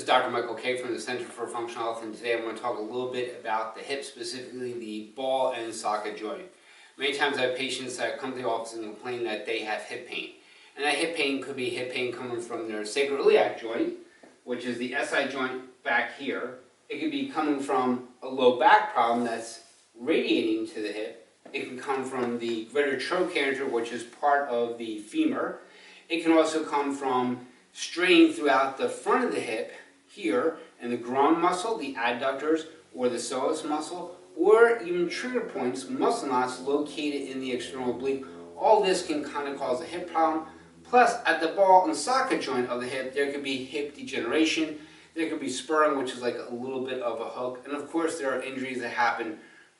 is Dr. Michael Kay from the Center for Functional Health, and today I'm going to talk a little bit about the hip, specifically the ball and socket joint. Many times I have patients that come to the office and complain that they have hip pain. And that hip pain could be hip pain coming from their sacroiliac joint, which is the SI joint back here. It could be coming from a low back problem that's radiating to the hip. It can come from the greater trochanter, which is part of the femur. It can also come from strain throughout the front of the hip here, and the groin muscle, the adductors, or the psoas muscle, or even trigger points, muscle knots located in the external oblique. All this can kind of cause a hip problem. Plus, at the ball and socket joint of the hip, there could be hip degeneration. There could be spurring, which is like a little bit of a hook. And of course, there are injuries that happen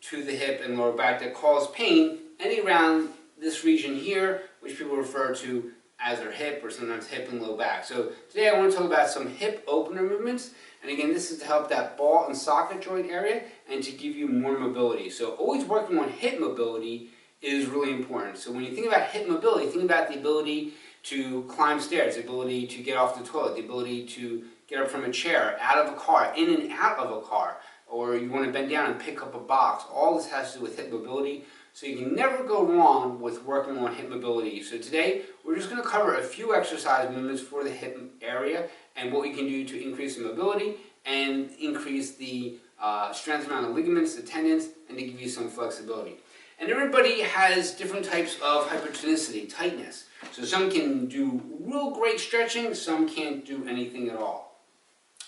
to the hip and lower back that cause pain any around this region here, which people refer to as their hip, or sometimes hip and low back. So today I want to talk about some hip opener movements. And again, this is to help that ball and socket joint area and to give you more mobility. So always working on hip mobility is really important. So when you think about hip mobility, think about the ability to climb stairs, the ability to get off the toilet, the ability to get up from a chair, out of a car, in and out of a car, or you want to bend down and pick up a box. All this has to do with hip mobility. So you can never go wrong with working on hip mobility. So today, we're just going to cover a few exercise movements for the hip area and what we can do to increase the mobility and increase the strength around the ligaments, the tendons, and to give you some flexibility. And everybody has different types of hypertonicity, tightness. So some can do real great stretching, some can't do anything at all.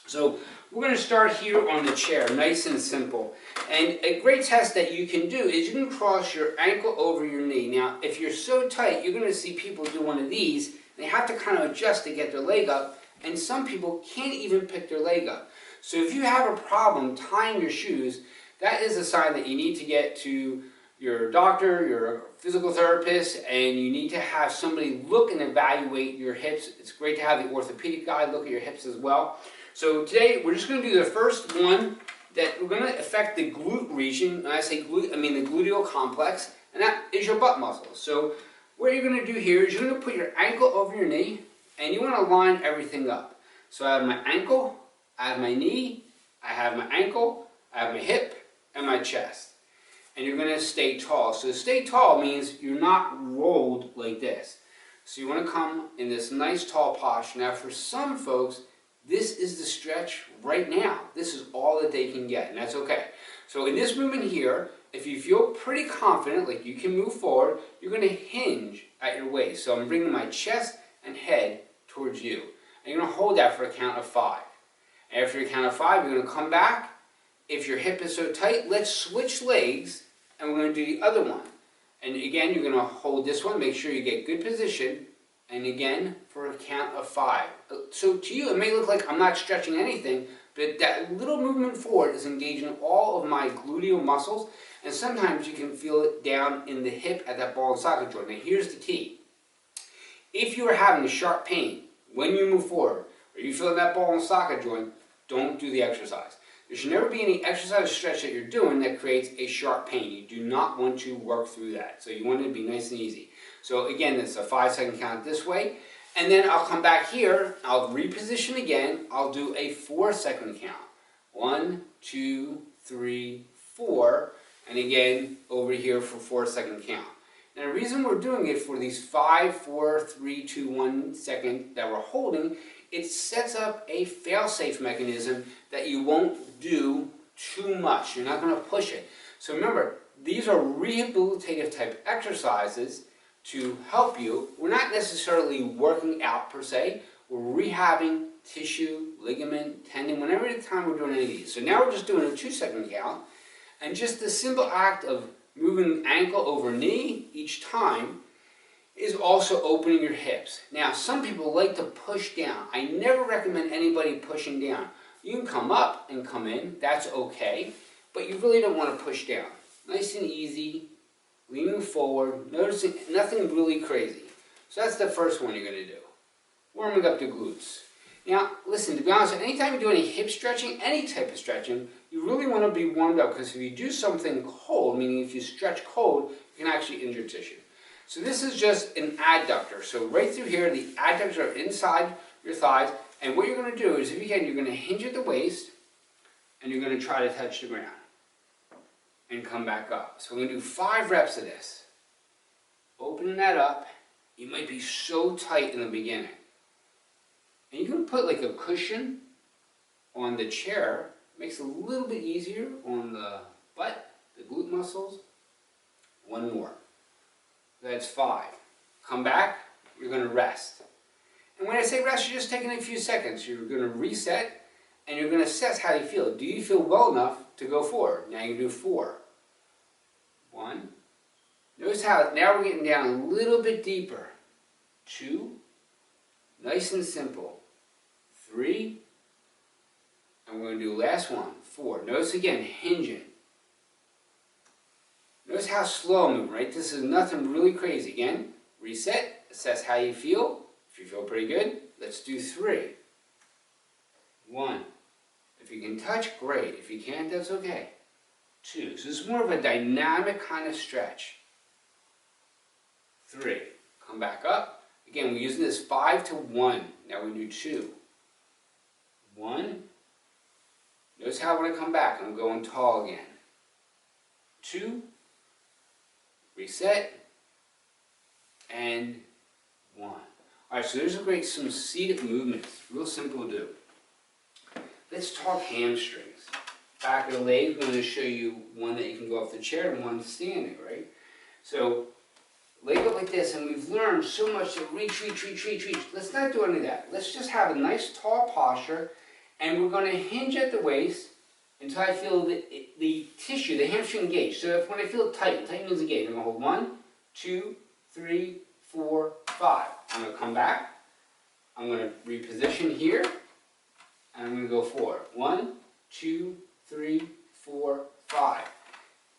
So we're going to start here on the chair, nice and simple. And a great test that you can do is you can cross your ankle over your knee. Now, if you're so tight, you're going to see people do one of these. They have to kind of adjust to get their leg up, and some people can't even pick their leg up. So if you have a problem tying your shoes, that is a sign that you need to get to your doctor, your physical therapist, and you need to have somebody look and evaluate your hips. It's great to have the orthopedic guy look at your hips as well. So today we're just going to do the first one that we're going to affect the glute region. When I say glute, I mean the gluteal complex, and that is your butt muscle. So what you're going to do here is you're going to put your ankle over your knee, and you want to line everything up. So I have my ankle, I have my knee, I have my ankle, I have my hip, and my chest. And you're going to stay tall. So stay tall means you're not rolled like this. So you want to come in this nice tall posture. Now for some folks, this is the stretch right now. This is all that they can get, and that's okay. So in this movement here, if you feel pretty confident, like you can move forward, you're going to hinge at your waist. So I'm bringing my chest and head towards you. And you're going to hold that for a count of 5. After your count of 5, you're going to come back. If your hip is so tight, let's switch legs, and we're going to do the other one. And again, you're going to hold this one, make sure you get good position, and again, for a count of 5. So to you, it may look like I'm not stretching anything, but that little movement forward is engaging all of my gluteal muscles, and sometimes you can feel it down in the hip at that ball and socket joint. Now here's the key. If you are having a sharp pain when you move forward, or you feel that ball and socket joint, don't do the exercise. There should never be any exercise or stretch that you're doing that creates a sharp pain. You do not want to work through that. So you want it to be nice and easy. So again, it's a 5-second count this way. And then I'll come back here, I'll reposition again, I'll do a 4-second count. 1, 2, 3, 4, and again over here for 4-second count. Now the reason we're doing it for these 5, 4, 3, 2, 1 second that we're holding, it sets up a fail-safe mechanism that you won't do too much. You're not going to push it. So remember, these are rehabilitative type exercises to help you. We're not necessarily working out per se. We're rehabbing tissue, ligament, tendon, whenever the time we're doing any of these. So now we're just doing a 2-second count. And just the simple act of moving ankle over knee each time is also opening your hips. Now, some people like to push down. I never recommend anybody pushing down. You can come up and come in, that's okay, but you really don't want to push down. Nice and easy, leaning forward, noticing nothing really crazy. So that's the first one you're going to do. Warming up the glutes. Now, listen, to be honest, anytime you do any hip stretching, any type of stretching, you really want to be warmed up, because if you do something cold, meaning if you stretch cold, you can actually injure tissue. So this is just an adductor. So right through here, the adductors are inside your thighs, And what you're going to do is, again, you're going to hinge at the waist, and you're going to try to touch the ground. And come back up. So we're going to do 5 reps of this. Opening that up. You might be so tight in the beginning. And you can put like a cushion on the chair. Makes it a little bit easier on the butt, the glute muscles. 1 more. That's 5. Come back. You're going to rest. And when I say rest, you're just taking a few seconds. You're going to reset, and you're going to assess how you feel. Do you feel well enough to go forward? Now you can do 4. 1. Notice how now we're getting down a little bit deeper. 2. Nice and simple. 3. And we're going to do last one. 4. Notice again, hinging. Notice how slow I'm moving, right? This is nothing really crazy. Again, reset, assess how you feel. If you feel pretty good, let's do 3. 1. If you can touch, great. If you can't, that's okay. 2. So this is more of a dynamic kind of stretch. 3. Come back up. Again, we're using this 5 to 1. Now we do 2. 1. Notice how when I come back, I'm going tall again. 2. Reset. And 1. Alright, so there's some seated movements. Real simple to do. Let's talk hamstrings. Back of the leg, I'm going to show you one that you can go off the chair and one standing, right? So, leg up like this, and we've learned so much to reach. Let's not do any of that. Let's just have a nice tall posture, and we're going to hinge at the waist until I feel the tissue, the hamstring engaged. So when I feel tight means engaged. I'm going to hold 1, 2, 3, 4, 5. I'm going to come back. I'm going to reposition here, and I'm going to go forward. 1, 2, 3, 4, 5.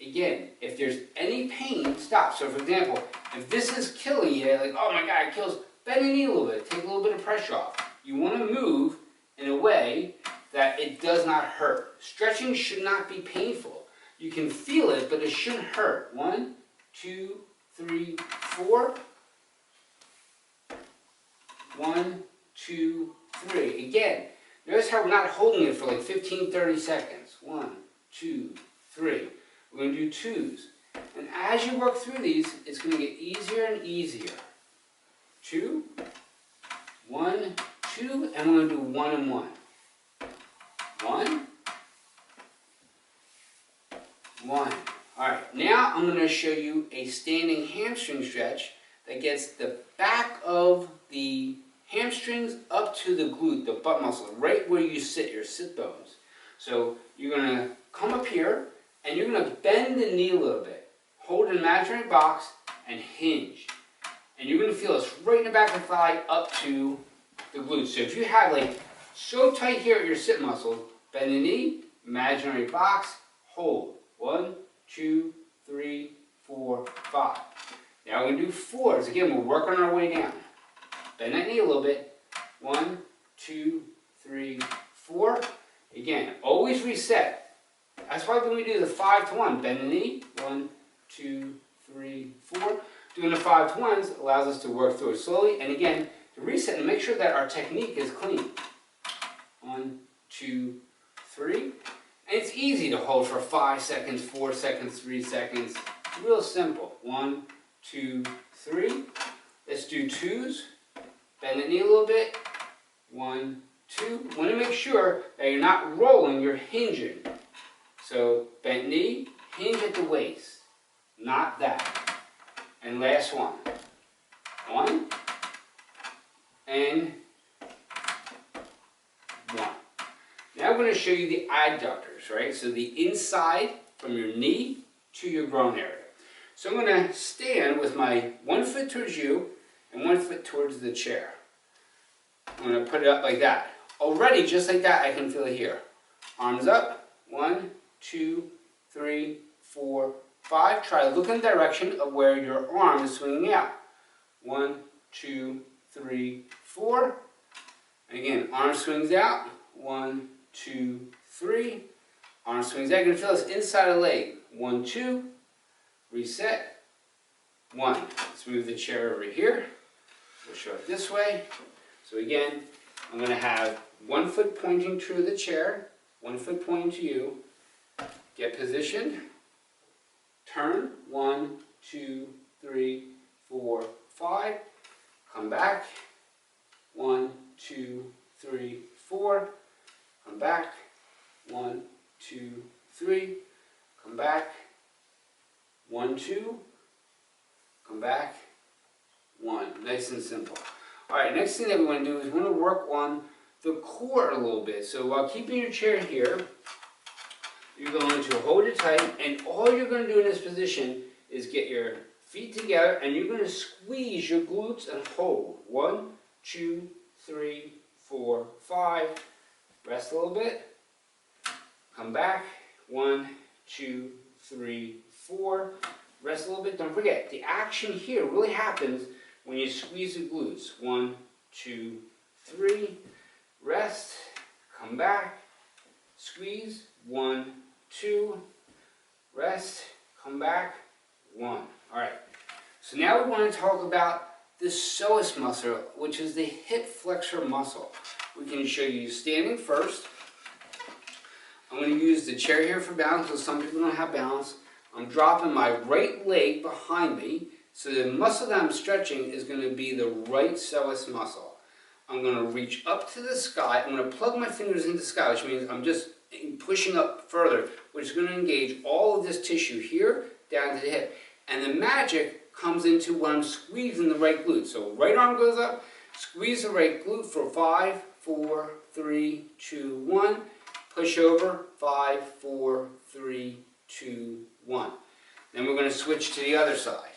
Again, if there's any pain, stop. So for example, if this is killing you, like, oh my God, it kills, bend the knee a little bit, take a little bit of pressure off. You want to move in a way that it does not hurt. Stretching should not be painful. You can feel it, but it shouldn't hurt. 1, 2, 3, 4. 1, 2, 3. Again, notice how we're not holding it for like 15, 30 seconds. 1, 2, 3. We're going to do 2s. And as you work through these, it's going to get easier and easier. 2, 1, 2, and we're going to do 1 and 1. 1, 1. Alright, now I'm going to show you a standing hamstring stretch that gets the back of the hamstrings up to the glute, the butt muscle, right where you sit, your sit bones. So you're going to come up here, and you're going to bend the knee a little bit. Hold an imaginary box and hinge. And you're going to feel this right in the back of the thigh up to the glutes. So if you have like so tight here at your sit muscle, bend the knee, imaginary box, hold. 1, 2, 3, 4, 5. Now we're going to do 4s. Again, we're working our way down. Bend that knee a little bit. 1, 2, 3, 4. Again, always reset. That's why when we do the 5 to 1, bend the knee. 1, 2, 3, 4. Doing the 5 to 1s allows us to work through it slowly. And again, to reset and make sure that our technique is clean. 1, 2, 3. And it's easy to hold for 5 seconds, 4 seconds, 3 seconds. Real simple. 1, 2, 3. Let's do 2s. Bend the knee a little bit. 1, 2. You want to make sure that you're not rolling, you're hinging. So bent knee, hinge at the waist. Not that. And last one. 1 and 1. Now I'm going to show you the adductors, right? So the inside from your knee to your groin area. So I'm going to stand with my 1 foot towards you and 1 foot towards the chair. I'm going to put it up like that. Already, just like that, I can feel it here. Arms up. 1, 2, 3, 4, 5. Try to look in the direction of where your arm is swinging out. 1, 2, 3, 4. And again, arm swings out. 1, 2, 3. Arm swings out. You're going to feel this inside of the leg. 1, 2. Reset. 1. Let's move the chair over here. We'll show it this way. So again, I'm going to have 1 foot pointing to the chair, 1 foot pointing to you. Get positioned. Turn. 1, 2, 3, 4, 5. Come back. 1, 2, 3, 4. Come back. 1, 2, 3. Come back. 1, 2. Come back. 1. Nice and simple. Alright, next thing that we want to do is we want to work on the core a little bit. So while keeping your chair here, you're going to hold it tight, and all you're going to do in this position is get your feet together, and you're going to squeeze your glutes and hold. 1, 2, 3, 4, 5. Rest a little bit. Come back. 1, 2, 3, 4. Rest a little bit. Don't forget, the action here really happens when you squeeze the glutes. 1, 2, 3. Rest. Come back. Squeeze. 1, 2. Rest. Come back. 1. Alright. So now we want to talk about the psoas muscle, which is the hip flexor muscle. We can show you standing first. I'm going to use the chair here for balance, because some people don't have balance. I'm dropping my right leg behind me, so the muscle that I'm stretching is going to be the right psoas muscle. I'm going to reach up to the sky. I'm going to plug my fingers into the sky, which means I'm just pushing up further, which is going to engage all of this tissue here down to the hip. And the magic comes into when I'm squeezing the right glute. So right arm goes up, squeeze the right glute for 5, 4, 3, 2, 1. Push over, 5, 4, 3, 2, 1. Then we're going to switch to the other side.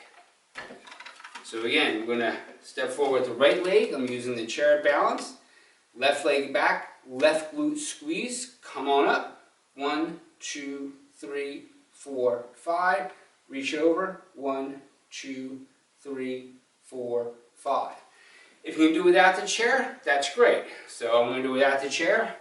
So again, we're going to step forward with the right leg. I'm using the chair balance. Left leg back, left glute squeeze. Come on up. 1, 2, 3, 4, 5. Reach over. 1, 2, 3, 4, 5. If you can do without the chair, that's great. So I'm going to do without the chair.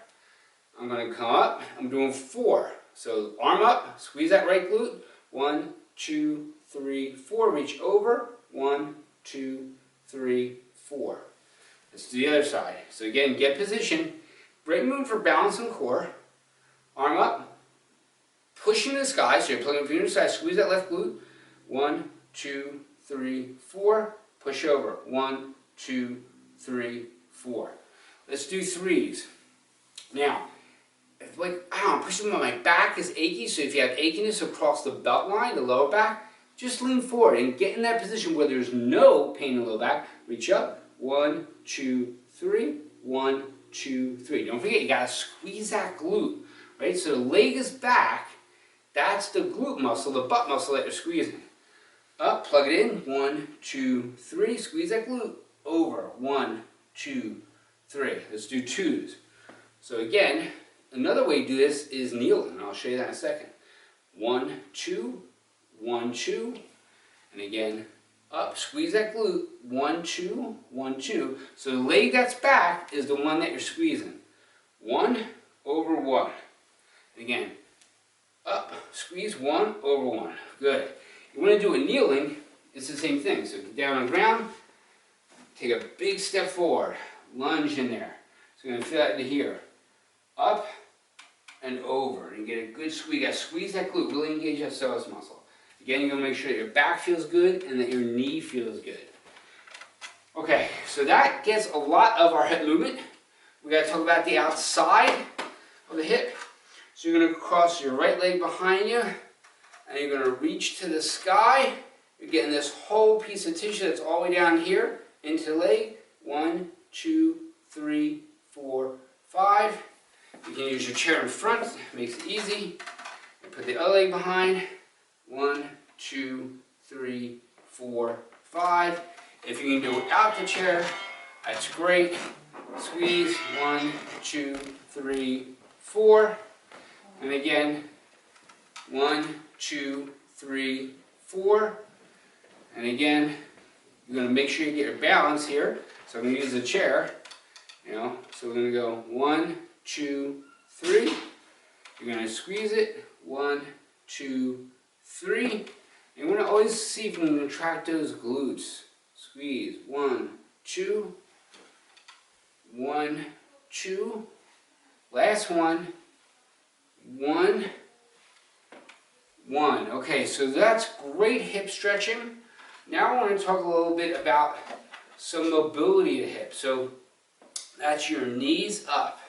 I'm going to come up. I'm doing 4. So arm up, squeeze that right glute. 1, 2, 3, 4. Reach over. 1, 2, 3, 4. Let's do the other side. So again, get position. Great move for balance and core. Arm up. Pushing the sky. So you're plugging your fingers to the side. Squeeze that left glute. 1, 2, 3, 4. Push over. 1, 2, 3, 4. Let's do 3s. Now, if pushing my back is achy, so if you have achiness across the belt line, the lower back, just lean forward and get in that position where there's no pain in the lower back. Reach up. 1, 2, 3. 1, 2, 3. Don't forget, you gotta squeeze that glute, right? So the leg is back. That's the glute muscle, the butt muscle that you're squeezing. Up, plug it in. 1, 2, 3. Squeeze that glute. Over. 1, 2, 3. Let's do 2s. So again, another way to do this is kneeling, and I'll show you that in a second. 1, 2, 1, 2, and again, up, squeeze that glute. 1, 2, 1, 2. So the leg that's back is the one that you're squeezing. 1 over 1. And again, up, squeeze 1 over 1. Good. You want to do a kneeling, it's the same thing. So get down on the ground, take a big step forward, lunge in there. So you're going to feel that into here. Up and over, and get a good squeeze. You got to squeeze that glute, really engage that psoas muscle. Again, you're going to make sure that your back feels good and that your knee feels good. Okay, so that gets a lot of our hip movement. We got to talk about the outside of the hip. So you're going to cross your right leg behind you, and you're going to reach to the sky. You're getting this whole piece of tissue that's all the way down here into the leg. 1, 2, 3, 4, 5. You can use your chair in front, makes it easy. And put the other leg behind. 1, 2, 3, 4, 5. If you can do it without the chair, that's great. Squeeze. 1, 2, 3, 4. And again, 1, 2, 3, 4. And again, you're going to make sure you get your balance here. So I'm going to use the chair. So we're going to go 1, 2, 3. You're going to squeeze it. 1, 2, 3. And you want to always see if you can contract those glutes. Squeeze. 1, 2. 1, 2, last one, 1, 1. Okay, so that's great hip stretching. Now I want to talk a little bit about some mobility of the hip. So that's your knees up.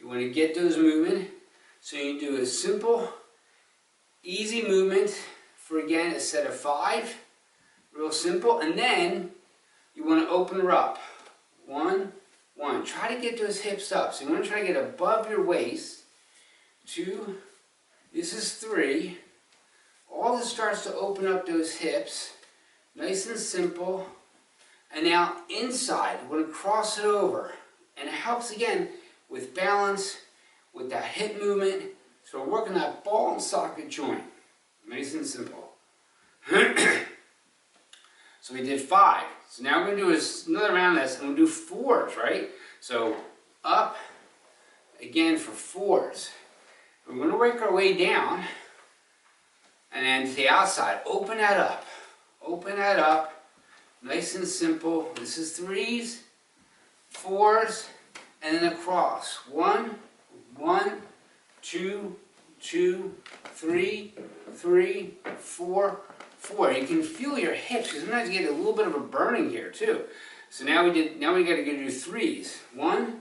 You want to get those moving. So you do a simple, easy movement for, again, a set of 5. Real simple. And then you want to open her up. 1, 1. Try to get those hips up. So you want to try to get above your waist. 2. This is 3. All this starts to open up those hips. Nice and simple. And now inside, we're going to cross it over. And it helps again with balance, with that hip movement. So we're working that ball and socket joint. Nice and simple. So we did 5. So now we're going to do another round of this, and we'll do 4s, right? So up, again for 4s. We're going to work our way down, and then to the outside. Open that up. Open that up. Nice and simple. This is 3s, 4s, and then across. 1, 1, 2, 2, 3, 3, 4, 4. You can feel your hips because sometimes you get a little bit of a burning here too. So now we got to do 3s. 1,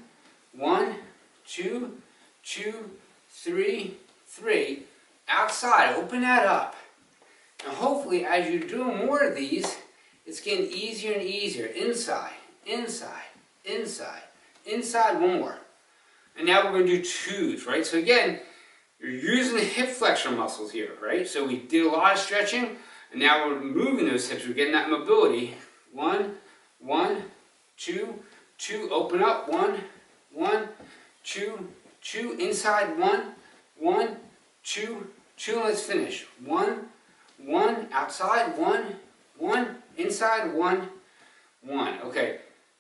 1, 2, 2, 3, 3. Outside, open that up. Now hopefully as you're doing more of these, it's getting easier and easier. Inside, inside, inside, inside, 1 more. And now we're going to do 2s, right? So again, you're using the hip flexor muscles here, right? So we did a lot of stretching, and now we're moving those hips. We're getting that mobility. 1, 1, 2, 2. Open up. 1, 1, 2, 2. Inside. 1, 1, 2, 2. And let's finish. 1, 1. Outside. 1, 1. Inside. 1, 1. Okay.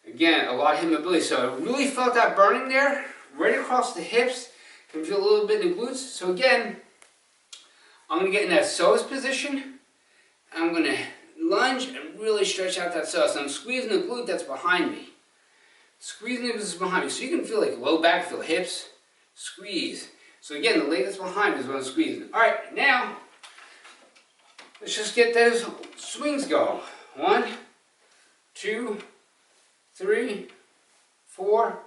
Again, a lot of hip mobility. So I really felt that burning there, right across the hips. Can feel a little bit in the glutes. So again, I'm going to get in that psoas position. I'm going to lunge and really stretch out that psoas. So I'm squeezing the glute that's behind me. Squeezing the glute that's behind me. So you can feel like low back, feel hips. Squeeze. So again, the leg that's behind me is what I'm squeezing. Alright, now, let's just get those swings going. 1, 2, 3, 4,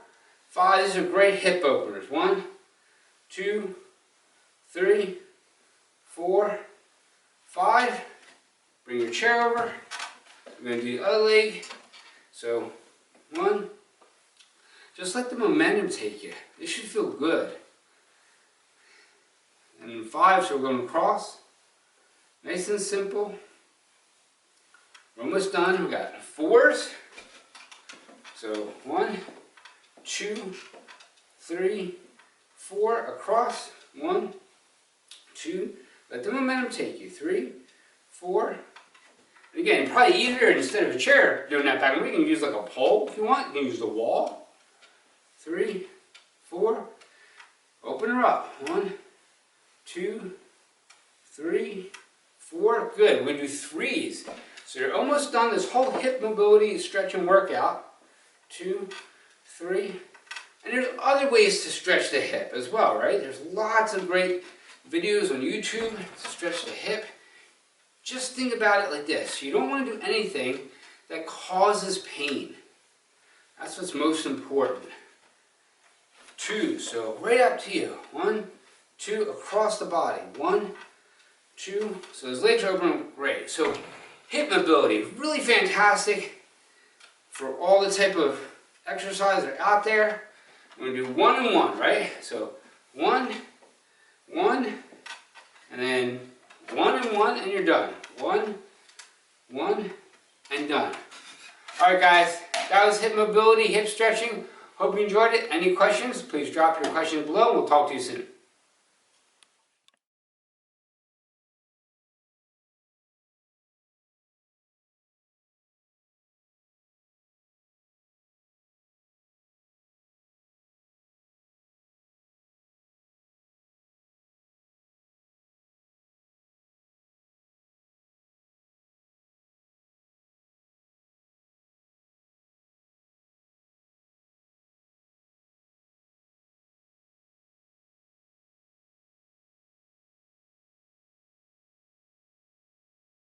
5. These are great hip openers. 1, 2, 3, 4, 5. Bring your chair over. We're going to do the other leg. So 1. Just let the momentum take you. This should feel good. And 5, so we're going to cross. Nice and simple. We're almost done. We got 4s. So 1, 2, 3, 4, across. 1, 2. Let the momentum take you. 3, 4. And again, probably easier instead of a chair doing that back. We can use like a pole if you want. You can use the wall. 3, 4. Open her up. 1, 2, 3, 4. Good. We're going to do 3s. So you're almost done this whole hip mobility stretch and workout. 2, 3. And there's other ways to stretch the hip as well, right? There's lots of great videos on YouTube to stretch the hip. Just think about it like this. You don't want to do anything that causes pain. That's what's most important. 2, so right up to you. 1, 2, across the body. 1, 2, so his legs are open, great. So hip mobility, really fantastic for all the type of exercise that are out there. We're going to do 1 and 1, right? So 1, 1, and then 1 and 1, and you're done. 1, 1, and done. Alright guys, that was hip mobility, hip stretching. Hope you enjoyed it. Any questions, please drop your questions below. We'll talk to you soon.